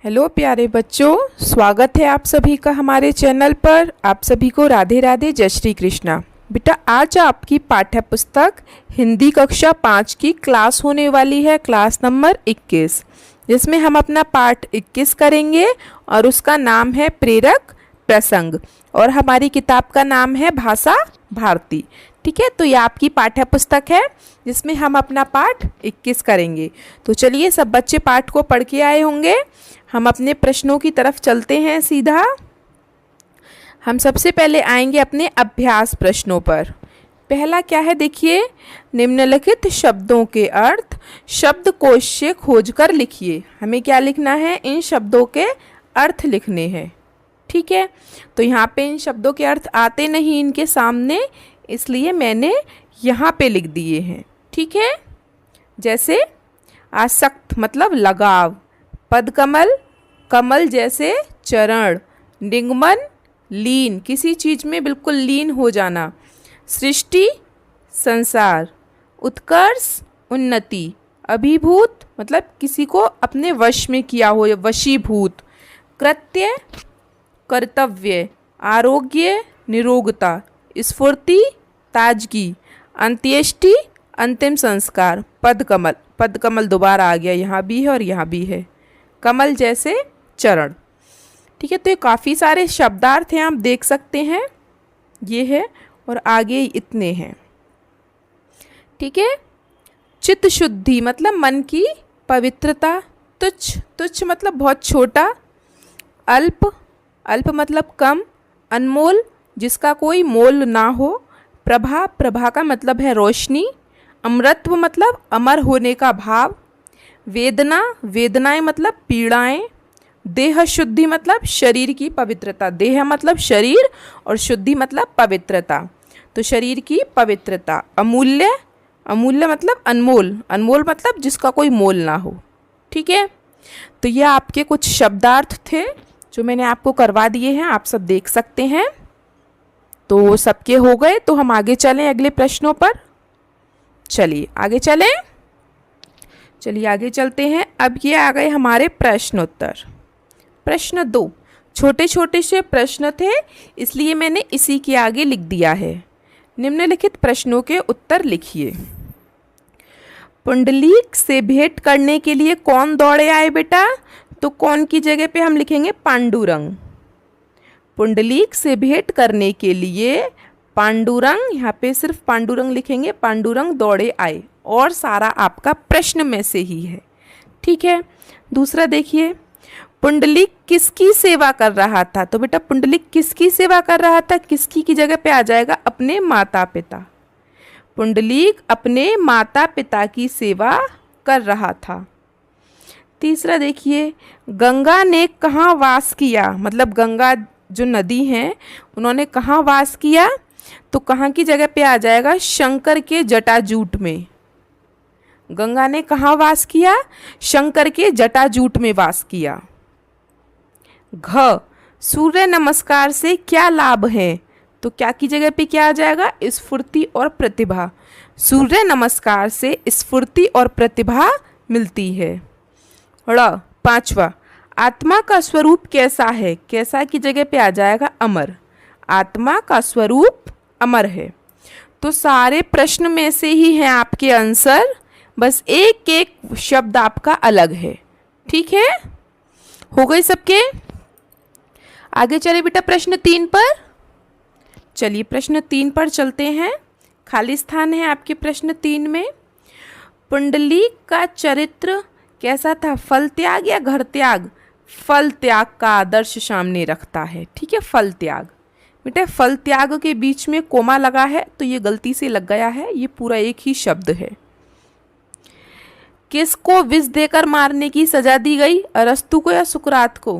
Hello प्यारे बच्चों, स्वागत है आप सभी का हमारे चैनल पर। आप सभी को राधे राधे, जय श्री कृष्णा। बेटा, आज आपकी पाठ्य पुस्तक हिंदी कक्षा 5 की क्लास होने वाली है, क्लास नंबर 21, जिसमें हम अपना पाठ 21 करेंगे और उसका नाम है प्रेरक प्रसंग और हमारी किताब का नाम है भाषा भारती। ठीक है, तो ये आपकी पाठ्य पुस्तक है जिसमें हम अपना पाठ 21 करेंगे। तो चलिए, सब बच्चे पाठ को पढ़ के आए होंगे। हम अपने प्रश्नों की तरफ चलते हैं सीधा। हम सबसे पहले आएंगे अपने अभ्यास प्रश्नों पर। पहला क्या है, देखिए, निम्नलिखित शब्दों के अर्थ शब्दकोश से खोजकर लिखिए। हमें क्या लिखना है, इन शब्दों के अर्थ लिखने हैं। ठीक है, तो यहाँ पे इन शब्दों के अर्थ आते नहीं इनके सामने, इसलिए मैंने यहाँ पे लिख दिए हैं। ठीक है, जैसे आसक्त मतलब लगाव, पदकमल कमल जैसे चरण, निगमन लीन किसी चीज में बिल्कुल लीन हो जाना, सृष्टि संसार, उत्कर्ष उन्नति, अभिभूत मतलब किसी को अपने वश में किया हो या वशीभूत, कृत्य कर्तव्य, आरोग्य निरोगता, स्फूर्ति ताजगी, अंत्येष्टि अंतिम संस्कार, पदकमल पदकमल दोबारा आ गया, यहाँ भी है और यहाँ भी है, कमल जैसे चरण। ठीक है, तो ये काफ़ी सारे शब्दार्थ हैं, आप देख सकते हैं, ये है और आगे इतने हैं। ठीक है, चित्त शुद्धि मतलब मन की पवित्रता, तुच्छ तुच्छ मतलब बहुत छोटा, अल्प अल्प मतलब कम, अनमोल जिसका कोई मोल ना हो, प्रभा प्रभा का मतलब है रोशनी, अमरत्व मतलब अमर होने का भाव, वेदना वेदनाएं मतलब पीड़ाएं, देह शुद्धि मतलब शरीर की पवित्रता, देह मतलब शरीर और शुद्धि मतलब पवित्रता, तो शरीर की पवित्रता, अमूल्य अमूल्य मतलब अनमोल, अनमोल मतलब जिसका कोई मोल ना हो। ठीक है, तो ये आपके कुछ शब्दार्थ थे जो मैंने आपको करवा दिए हैं, आप सब देख सकते हैं। तो सबके हो गए, तो हम आगे चलें अगले प्रश्नों पर। चलिए आगे चलें, चलिए आगे चलते हैं। अब ये आ गए हमारे प्रश्नोत्तर। प्रश्न 2 छोटे छोटे से प्रश्न थे, इसलिए मैंने इसी के आगे लिख दिया है। निम्नलिखित प्रश्नों के उत्तर लिखिए। पुंडलीक से भेंट करने के लिए कौन दौड़े आए बेटा, तो कौन की जगह पे हम लिखेंगे पांडुरंग। पुंडलीक से भेंट करने के लिए पांडुरंग, यहाँ पे सिर्फ पांडुरंग लिखेंगे, पांडुरंग दौड़े आए, और सारा आपका प्रश्न में से ही है। ठीक है, दूसरा देखिए, पुंडलीक किसकी सेवा कर रहा था, तो बेटा पुंडलीक किसकी सेवा कर रहा था, किसकी की जगह पे आ जाएगा अपने माता पिता। पुंडलीक अपने माता पिता की सेवा कर रहा था। तीसरा देखिए, गंगा ने कहाँ वास किया, मतलब गंगा जो नदी है उन्होंने कहाँ वास किया, तो कहाँ की जगह पे आ जाएगा शंकर के जटाजूट में। गंगा ने कहाँ वास किया, शंकर के जटाजूट में वास किया। घ सूर्य नमस्कार से क्या लाभ है, तो क्या की जगह पे क्या आ जाएगा स्फूर्ति और प्रतिभा। सूर्य नमस्कार से स्फूर्ति और प्रतिभा मिलती है। ड़ पांचवा, आत्मा का स्वरूप कैसा है, कैसा की जगह पे आ जाएगा अमर। आत्मा का स्वरूप अमर है। तो सारे प्रश्न में से ही हैं आपके आंसर, बस एक एक शब्द आपका अलग है। ठीक है, हो गई सबके। आगे चले बेटा प्रश्न 3 पर। चलिए प्रश्न 3 पर चलते हैं। खाली स्थान है आपके प्रश्न 3 में। पुंडलीक का चरित्र कैसा था, फल त्याग या घर त्याग। फल त्याग का आदर्श सामने रखता है। ठीक है, फल त्याग। बेटा फल त्याग के बीच में कोमा लगा है तो ये गलती से लग गया है, ये पूरा एक ही शब्द है। किसको विष देकर मारने की सजा दी गई, अरस्तु को या सुकरात को,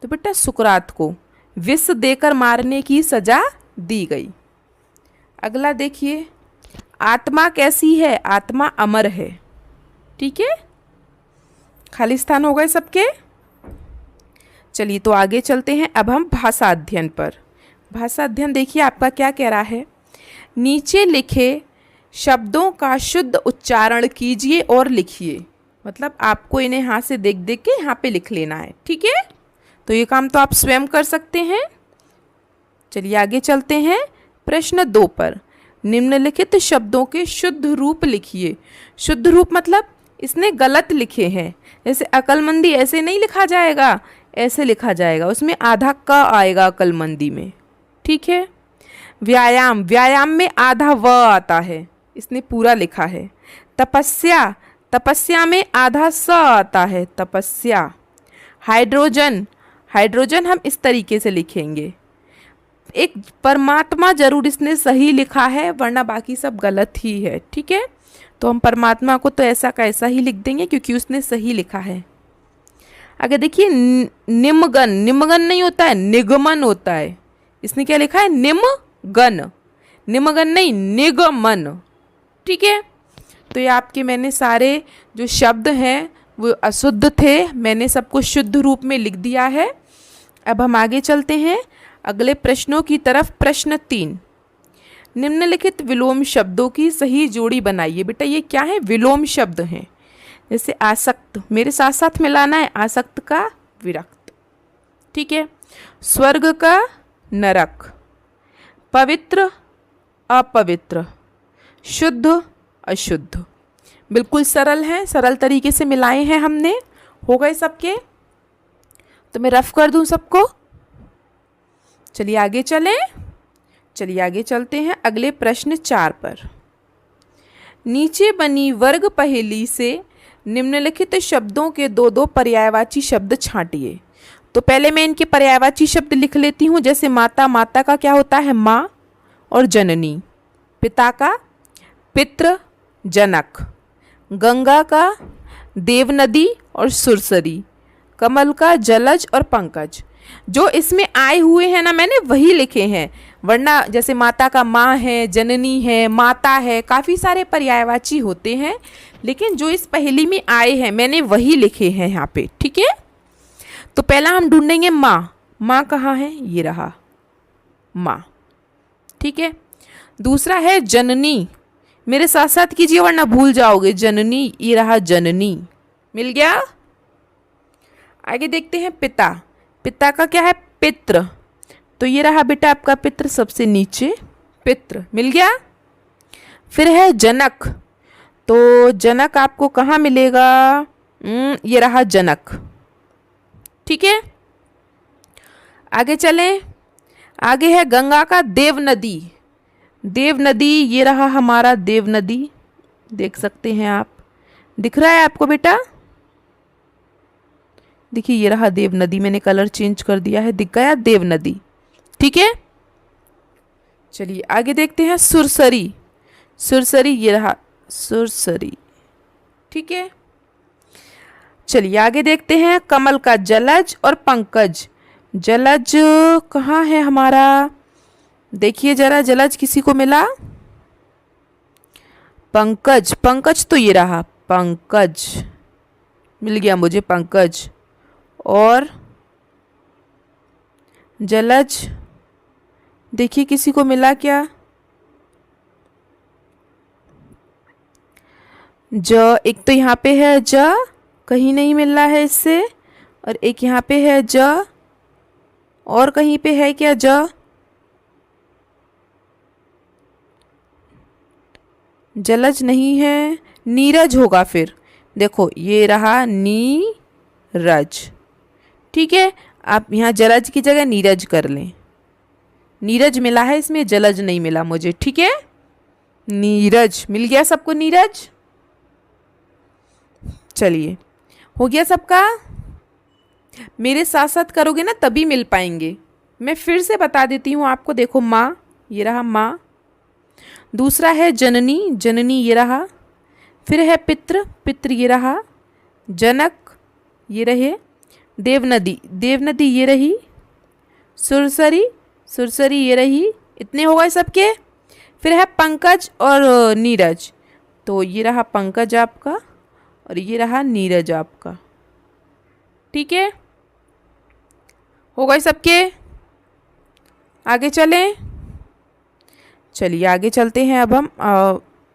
तो बेटा सुकरात को विष देकर मारने की सजा दी गई। अगला देखिए, आत्मा कैसी है, आत्मा अमर है। ठीक है, खाली स्थान हो गए सबके। चलिए तो आगे चलते हैं अब हम भाषा अध्ययन पर। भाषा अध्ययन देखिए आपका क्या कह रहा है, नीचे लिखे शब्दों का शुद्ध उच्चारण कीजिए और लिखिए। मतलब आपको इन्हें हाथ से देख देख के यहाँ पे लिख लेना है, ठीक है। तो ये काम तो आप स्वयं कर सकते हैं। चलिए आगे चलते हैं प्रश्न 2 पर। निम्नलिखित शब्दों के शुद्ध रूप लिखिए। शुद्ध रूप मतलब इसने गलत लिखे हैं। जैसे अक्लमंदी ऐसे नहीं लिखा जाएगा, ऐसे लिखा जाएगा, उसमें आधा क आएगा अक्लमंदी में, ठीक है। व्यायाम, व्यायाम में आधा व आता है, इसने पूरा लिखा है। तपस्या, तपस्या में आधा स आता है, तपस्या। हाइड्रोजन, हाइड्रोजन हम इस तरीके से लिखेंगे। एक परमात्मा जरूर इसने सही लिखा है, वरना बाकी सब गलत ही है, ठीक है। तो हम परमात्मा को तो ऐसा का ऐसा ही लिख देंगे क्योंकि उसने सही लिखा है। आगे देखिए निमगन, निमगन नहीं होता है, निगमन होता है। इसने क्या लिखा है? निमगन, निमगन नहीं निगमन, ठीक है। तो ये आपके मैंने सारे जो शब्द हैं वो अशुद्ध थे, मैंने सबको शुद्ध रूप में लिख दिया है। अब हम आगे चलते हैं अगले प्रश्नों की तरफ। प्रश्न 3, निम्नलिखित विलोम शब्दों की सही जोड़ी बनाइए। बेटा ये क्या है? विलोम शब्द हैं। जैसे आसक्त, मेरे साथ साथ मिलाना है, आसक्त का विरक्त, ठीक है। स्वर्ग का नरक, पवित्र अपवित्र, शुद्ध अशुद्ध। बिल्कुल सरल है, सरल तरीके से मिलाए हैं हमने। हो गए सबके? तो मैं रफ कर दूं सबको। चलिए आगे चलें। चलिए आगे चलते हैं अगले प्रश्न 4 पर। नीचे बनी वर्ग पहेली से निम्नलिखित शब्दों के 2-2 पर्यायवाची शब्द छांटिए। तो पहले मैं इनके पर्यायवाची शब्द लिख लेती हूँ। जैसे माता, माता का क्या होता है? माँ और जननी। पिता का पितृ जनक। गंगा का देव नदी और सुरसरी। कमल का जलज और पंकज। जो इसमें आए हुए हैं ना, मैंने वही लिखे हैं, वरना जैसे माता का माँ है, जननी है, माता है, काफ़ी सारे पर्यायवाची होते हैं, लेकिन जो इस पहेली में आए हैं मैंने वही लिखे हैं यहाँ पे, ठीक है। तो पहला हम ढूंढेंगे माँ। माँ कहाँ है? ये रहा माँ, ठीक है। दूसरा है जननी, मेरे साथ साथ कीजिए वरना भूल जाओगे। जननी, ये रहा जननी, मिल गया। आगे देखते हैं पिता। पिता का क्या है? पितृ, तो ये रहा बेटा आपका पितृ सबसे नीचे, पितृ, मिल गया। फिर है जनक, तो जनक आपको कहाँ मिलेगा? ये रहा जनक, ठीक है। आगे चलें। आगे है गंगा का देव नदी। देव नदी, ये रहा हमारा देव नदी, देख सकते हैं आप, दिख रहा है आपको बेटा? देखिए ये रहा देव नदी, मैंने कलर चेंज कर दिया है, दिख गया देव नदी, ठीक है। चलिए आगे देखते हैं सुरसरी। सुरसरी, ये रहा सुरसरी, ठीक है। चलिए आगे देखते हैं कमल का जलज और पंकज। जलज कहाँ है हमारा? देखिए जरा, जलज किसी को मिला? पंकज, पंकज तो ये रहा पंकज, मिल गया मुझे पंकज। और जलज देखिए किसी को मिला क्या? ज, एक तो यहाँ पे है ज, कहीं नहीं मिल रहा है इससे, और एक यहाँ पे है ज, और कहीं पे है क्या ज? जलज नहीं है, नीरज होगा फिर। देखो ये रहा नीरज, ठीक है। आप यहाँ जलज की जगह नीरज कर लें। नीरज मिला है इसमें, जलज नहीं मिला मुझे, ठीक है। नीरज मिल गया सबको, नीरज। चलिए हो गया सबका। मेरे साथ साथ करोगे ना तभी मिल पाएंगे। मैं फिर से बता देती हूँ आपको। देखो माँ, ये रहा माँ। दूसरा है जननी, जननी ये रहा। फिर है पितृ, पितृ ये रहा। जनक ये रहे। देवनदी, देवनदी ये रही। सुरसरी, सुरसरी ये रही। इतने हो गए सबके। फिर है पंकज और नीरज, तो ये रहा पंकज आपका और ये रहा नीरज आपका, ठीक है। हो गए सबके। आगे चलें। चलिए आगे चलते हैं अब हम।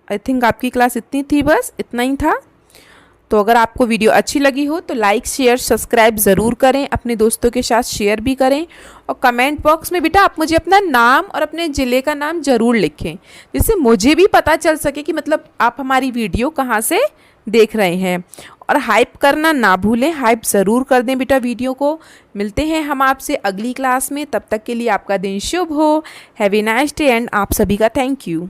आई थिंक आपकी क्लास इतनी थी, बस इतना ही था। तो अगर आपको वीडियो अच्छी लगी हो तो लाइक शेयर सब्सक्राइब ज़रूर करें, अपने दोस्तों के साथ शेयर भी करें और कमेंट बॉक्स में बेटा आप मुझे अपना नाम और अपने ज़िले का नाम ज़रूर लिखें, जिससे मुझे भी पता चल सके कि मतलब आप हमारी वीडियो कहाँ से देख रहे हैं। और हाइप करना ना भूलें, हाइप ज़रूर कर दें बेटा वीडियो को। मिलते हैं हम आपसे अगली क्लास में, तब तक के लिए आपका दिन शुभ हो। Have a nice day and आप सभी का थैंक यू।